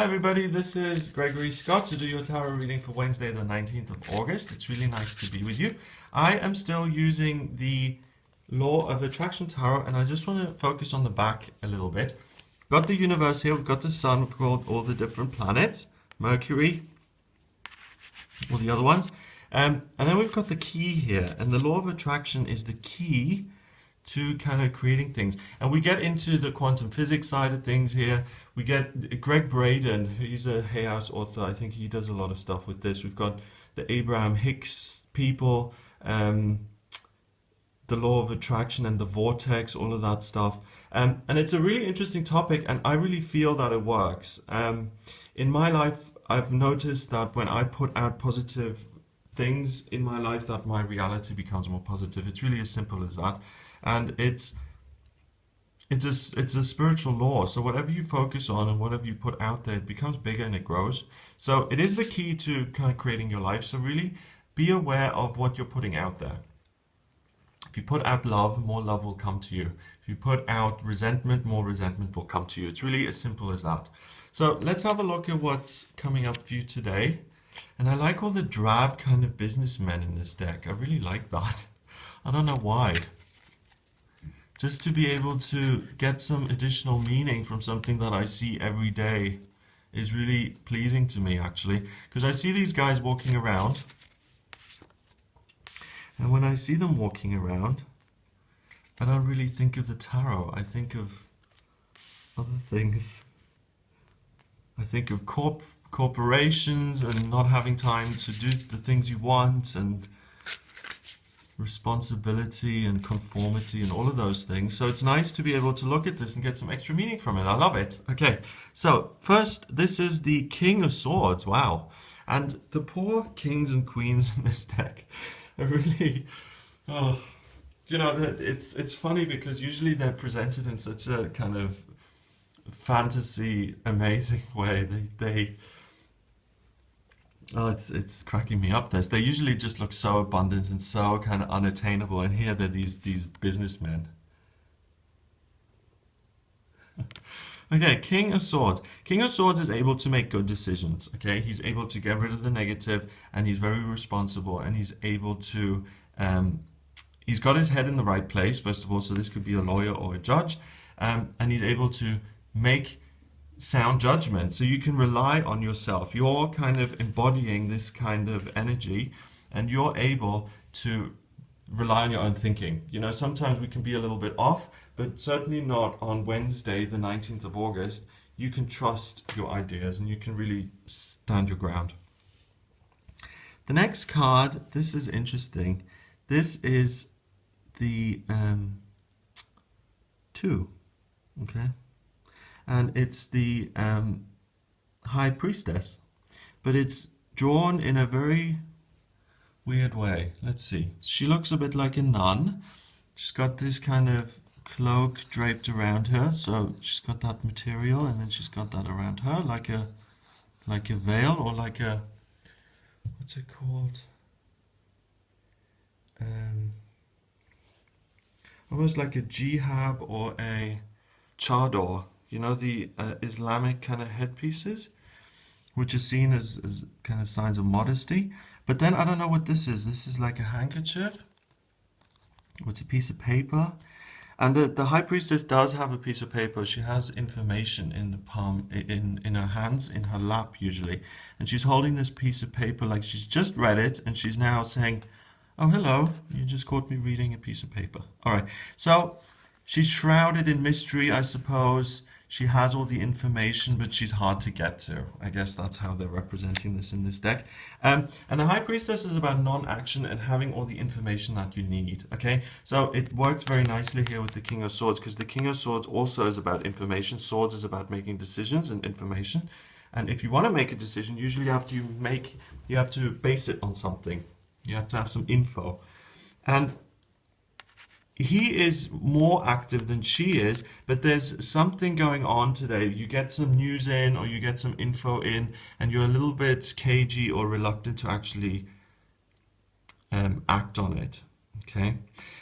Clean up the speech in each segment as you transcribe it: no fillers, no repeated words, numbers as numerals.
everybody, this is Gregory Scott to do your tarot reading for Wednesday the 19th of August. It's really nice to be with you. I am still using the Law of Attraction Tarot and I just want to focus on the back a little bit. We've got the universe here, we've got the sun, we've got all the different planets, Mercury, all the other ones. And then we've got the key here, and the Law of Attraction is the key to kind of creating things. And we get into the quantum physics side of things here. We get Greg Braden, he's a Hay House author. I think he does a lot of stuff with this. We've got the Abraham Hicks people, the Law of Attraction and the vortex, all of that stuff. And it's a really interesting topic, and I really feel that it works. In my life, I've noticed that when I put out positive things in my life, that my reality becomes more positive. It's really as simple as that. And it's a spiritual law. So whatever you focus on and whatever you put out there, it becomes bigger and it grows. So it is the key to kind of creating your life. So really be aware of what you're putting out there. If you put out love, more love will come to you. If you put out resentment, more resentment will come to you. It's really as simple as that. So let's have a look at what's coming up for you today. And I like all the drab kind of businessmen in this deck. I really like that. I don't know why. Just to be able to get some additional meaning from something that I see every day is really pleasing to me, actually. Because I see these guys walking around. And when I see them walking around, I don't really think of the tarot. I think of other things. I think of corporations and not having time to do the things you want, and responsibility and conformity and all of those things. So it's nice to be able to look at this and get some extra meaning from it. I love it. Okay, so first, this is the King of Swords. Wow. And the poor kings and queens in this deck are really, oh, you know, it's funny because usually they're presented in such a kind of fantasy, amazing way. Oh, it's cracking me up. They usually just look so abundant and so kind of unattainable, and here they're these businessmen. Okay, King of Swords. King of Swords is able to make good decisions. Okay, he's able to get rid of the negative, and he's very responsible, and he's able to he's got his head in the right place, first of all, so this could be a lawyer or a judge, and he's able to make sound judgment. So you can rely on yourself. You're kind of embodying this kind of energy, and you're able to rely on your own thinking. You know, sometimes we can be a little bit off, but certainly not on Wednesday, the 19th of August. You can trust your ideas and you can really stand your ground. The next card, this is interesting. This is the 2, okay? And it's the High Priestess, but it's drawn in a very weird way. Let's see. She looks a bit like a nun. She's got this kind of cloak draped around her, so she's got that material, and then she's got that around her, like a veil, or like a, what's it called? Almost like a jihab or a chador. You know, the Islamic kind of headpieces, which are seen as kind of signs of modesty. But then I don't know what this is. This is like a handkerchief. It's a piece of paper. And the High Priestess does have a piece of paper. She has information in the palm, in her hands, in her lap usually. And she's holding this piece of paper like she's just read it, and she's now saying, oh, hello, you just caught me reading a piece of paper. All right, so she's shrouded in mystery, I suppose. She has all the information, but she's hard to get to. I guess that's how they're representing this in this deck. And the High Priestess is about non-action and having all the information that you need, okay? So it works very nicely here with the King of Swords, because the King of Swords also is about information. Swords is about making decisions and information. And if you want to make a decision, usually you have to base it on something. You have to have some info. And he is more active than she is, but there's something going on today. You get some news in, or you get some info in, and you're a little bit cagey or reluctant to actually act on it. Okay,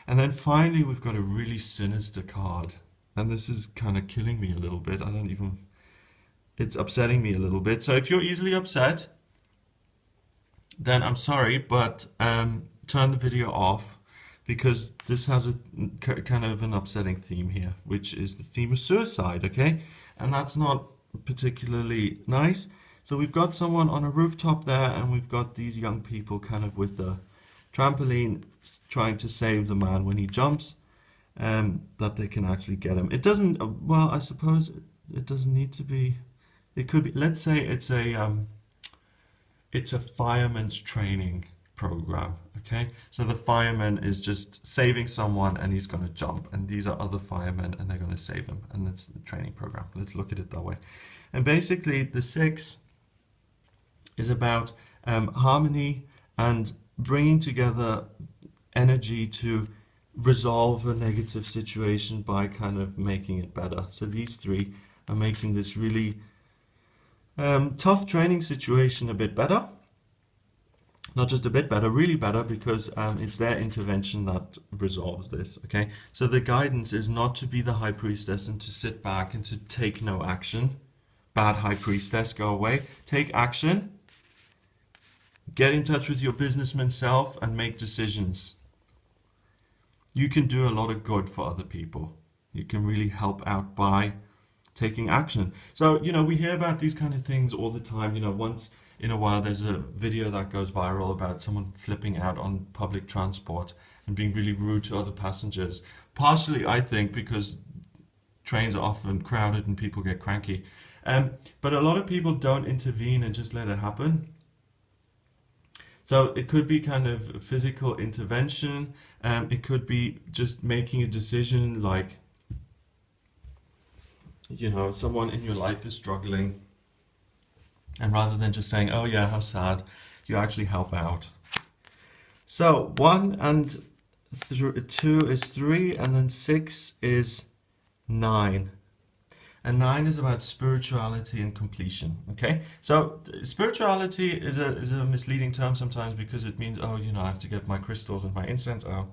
and then finally we've got a really sinister card, and this is kind of killing me a little bit. I don't even it's upsetting me a little bit. So if you're easily upset, then I'm sorry, but turn the video off, because this has a kind of an upsetting theme here, which is the theme of suicide, okay? And that's not particularly nice. So we've got someone on a rooftop there, and we've got these young people kind of with the trampoline trying to save the man when he jumps, that they can actually get him. It doesn't, well, I suppose it doesn't need to be, it could be, let's say it's a fireman's training program, okay? So the fireman is just saving someone and he's going to jump, and these are other firemen and they're going to save him, and that's the training program. Let's look at it that way. And basically the 6 is about harmony and bringing together energy to resolve a negative situation by kind of making it better. So these 3 are making this really tough training situation a bit better. Not just a bit better, really better, because it's their intervention that resolves this, okay? So the guidance is not to be the high priestess and to sit back and to take no action. Bad high priestess, go away. Take action. Get in touch with your businessman self and make decisions. You can do a lot of good for other people. You can really help out by taking action. So, you know, we hear about these kind of things all the time. You know, once in a while there's a video that goes viral about someone flipping out on public transport and being really rude to other passengers. Partially, I think, because trains are often crowded and people get cranky. But a lot of people don't intervene and just let it happen. So it could be kind of physical intervention. It could be just making a decision, like, you know, someone in your life is struggling, and rather than just saying, oh yeah, how sad, you actually help out. So 1 and 2 is 3, and then 6 is 9. And 9 is about spirituality and completion, okay? So spirituality is a misleading term sometimes, because it means, oh, you know, I have to get my crystals and my incense. Oh,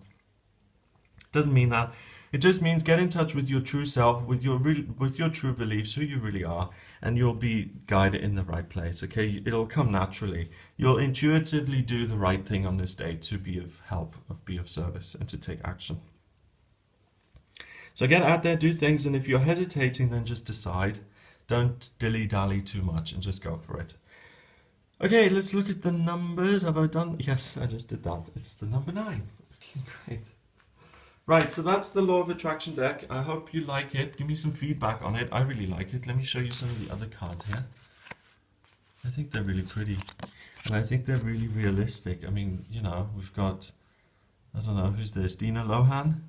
it doesn't mean that. It just means get in touch with your true self, with your true beliefs, who you really are, and you'll be guided in the right place, okay? It'll come naturally. You'll intuitively do the right thing on this day to be of help, be of service, and to take action. So get out there, do things, and if you're hesitating, then just decide. Don't dilly-dally too much and just go for it. Okay, let's look at the numbers. Have I done? Yes, I just did that. It's the number 9. Okay, great. Right, so that's the Law of Attraction deck. I hope you like it. Give me some feedback on it. I really like it. Let me show you some of the other cards here. I think they're really pretty. And I think they're really realistic. I mean, you know, we've got, I don't know, who's this? Dina Lohan?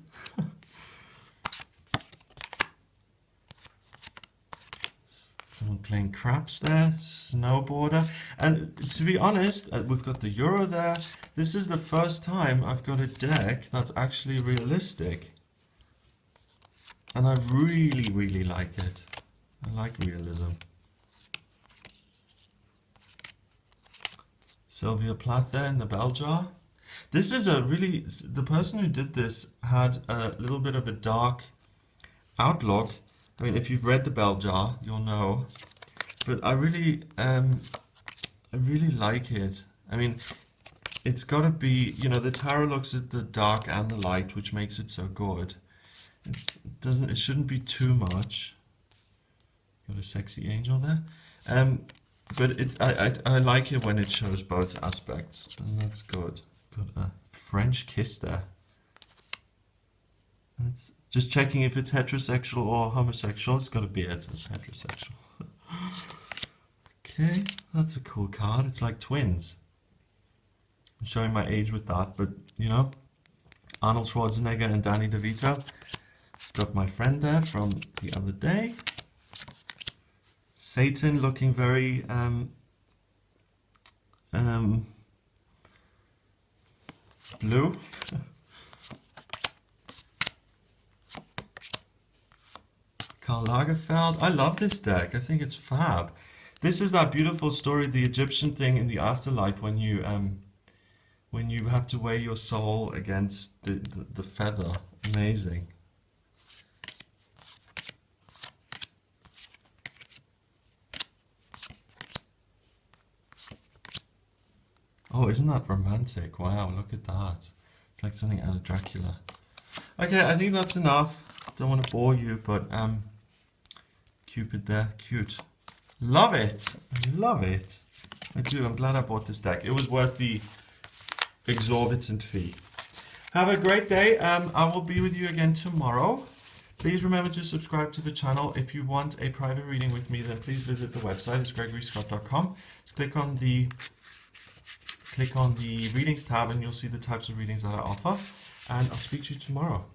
Someone playing craps there, snowboarder. And to be honest, we've got the Euro there. This is the first time I've got a deck that's actually realistic. And I really, really like it. I like realism. Sylvia Plath there in the bell jar. This is a really, the person who did this had a little bit of a dark outlook. I mean, if you've read the bell jar, you'll know. But I really like it. I mean, it's got to be, you know, the tarot looks at the dark and the light, which makes it so good. It shouldn't be too much. Got a sexy angel there. But I like it when it shows both aspects, and that's good. Got a French kiss there. It's just checking if it's heterosexual or homosexual. It's got to be it. It's heterosexual. Okay, that's a cool card. It's like twins. I'm showing my age with that, but you know, Arnold Schwarzenegger and Danny DeVito. Got my friend there from the other day. Satan looking very blue. Karl Lagerfeld. I love this deck. I think it's fab. This is that beautiful story, the Egyptian thing in the afterlife, when you have to weigh your soul against the feather. Amazing. Oh, isn't that romantic? Wow, look at that. It's like something out of Dracula. Okay, I think that's enough. Don't want to bore you, but Cupid there, cute. Love it. I love it. I do. I'm glad I bought this deck. It was worth the exorbitant fee. Have a great day. I will be with you again tomorrow. Please remember to subscribe to the channel. If you want a private reading with me, then please visit the website. It's gregoryscott.com. Just click on the readings tab and you'll see the types of readings that I offer. And I'll speak to you tomorrow.